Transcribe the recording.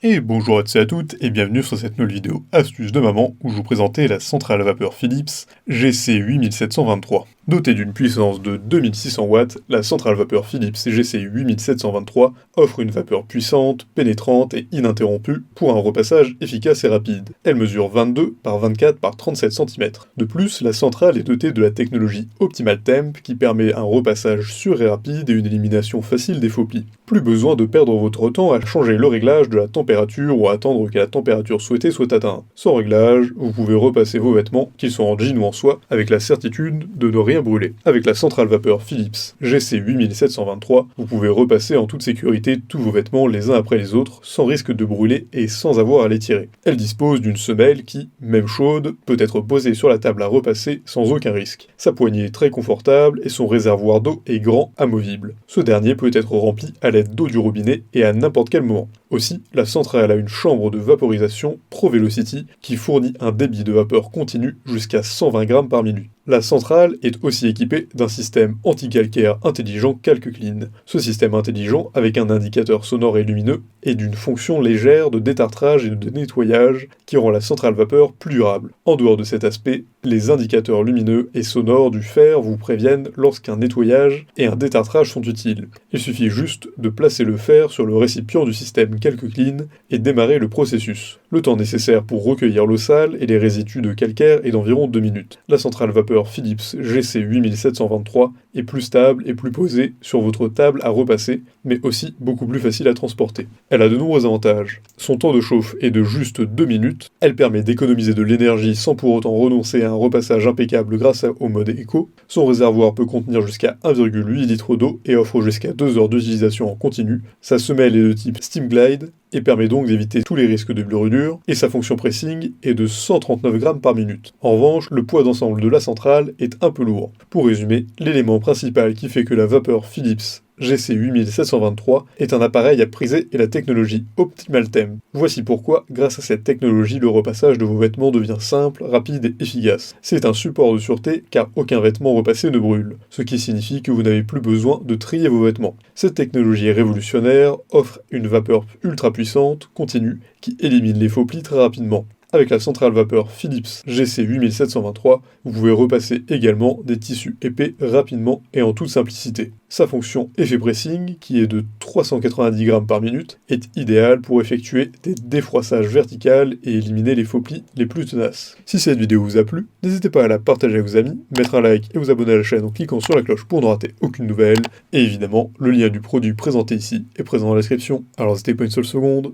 Et bonjour à tous et à toutes, et bienvenue sur cette nouvelle vidéo astuce de maman où je vous présentais la centrale à vapeur Philips GC8723. Dotée d'une puissance de 2600 watts, la centrale vapeur Philips GC8723 offre une vapeur puissante, pénétrante et ininterrompue pour un repassage efficace et rapide. Elle mesure 22 par 24 par 37 cm. De plus, la centrale est dotée de la technologie Optimal Temp qui permet un repassage sûr et rapide et une élimination facile des faux plis. Plus besoin de perdre votre temps à changer le réglage de la température ou à attendre que la température souhaitée soit atteinte. Sans réglage, vous pouvez repasser vos vêtements, qu'ils soient en jean ou en soie, avec la certitude de ne rien brûler. Avec la centrale vapeur Philips GC8723, vous pouvez repasser en toute sécurité tous vos vêtements les uns après les autres, sans risque de brûler et sans avoir à les tirer. Elle dispose d'une semelle qui, même chaude, peut être posée sur la table à repasser sans aucun risque. Sa poignée est très confortable et son réservoir d'eau est grand amovible. Ce dernier peut être rempli à l'aide d'eau du robinet et à n'importe quel moment. Aussi, la centrale a une chambre de vaporisation ProVelocity qui fournit un débit de vapeur continu jusqu'à 120 grammes par minute. La centrale est aussi équipée d'un système anti-calcaire intelligent CalcClean. Ce système intelligent, avec un indicateur sonore et lumineux, est d'une fonction légère de détartrage et de nettoyage qui rend la centrale vapeur plus durable. En dehors de cet aspect, les indicateurs lumineux et sonores du fer vous préviennent lorsqu'un nettoyage et un détartrage sont utiles. Il suffit juste de placer le fer sur le récipient du système CalcClean et démarrer le processus. Le temps nécessaire pour recueillir l'eau sale et les résidus de calcaire est d'environ 2 minutes. La centrale vapeur Philips GC8723 est plus stable et plus posée sur votre table à repasser, mais aussi beaucoup plus facile à transporter. Elle a de nombreux avantages. Son temps de chauffe est de juste 2 minutes, elle permet d'économiser de l'énergie sans pour autant renoncer à un repassage impeccable grâce au mode éco, son réservoir peut contenir jusqu'à 1,8 litre d'eau et offre jusqu'à 2 heures d'utilisation en continu, sa semelle est de type Steam Glide, et permet donc d'éviter tous les risques de brûlure, et sa fonction pressing est de 139 grammes par minute. En revanche, le poids d'ensemble de la centrale est un peu lourd. Pour résumer, l'élément principal qui fait que la vapeur Philips GC8723 est un appareil à priser et la technologie Optimal Temp. Voici pourquoi, grâce à cette technologie, le repassage de vos vêtements devient simple, rapide et efficace. C'est un support de sûreté car aucun vêtement repassé ne brûle, ce qui signifie que vous n'avez plus besoin de trier vos vêtements. Cette technologie révolutionnaire offre une vapeur ultra puissante, continue, qui élimine les faux plis très rapidement. Avec la centrale vapeur Philips GC8723, vous pouvez repasser également des tissus épais rapidement et en toute simplicité. Sa fonction effet pressing, qui est de 390 grammes par minute, est idéale pour effectuer des défroissages verticaux et éliminer les faux plis les plus tenaces. Si cette vidéo vous a plu, n'hésitez pas à la partager avec vos amis, mettre un like et vous abonner à la chaîne en cliquant sur la cloche pour ne rater aucune nouvelle. Et évidemment, le lien du produit présenté ici est présent dans la description, alors n'hésitez pas une seule seconde.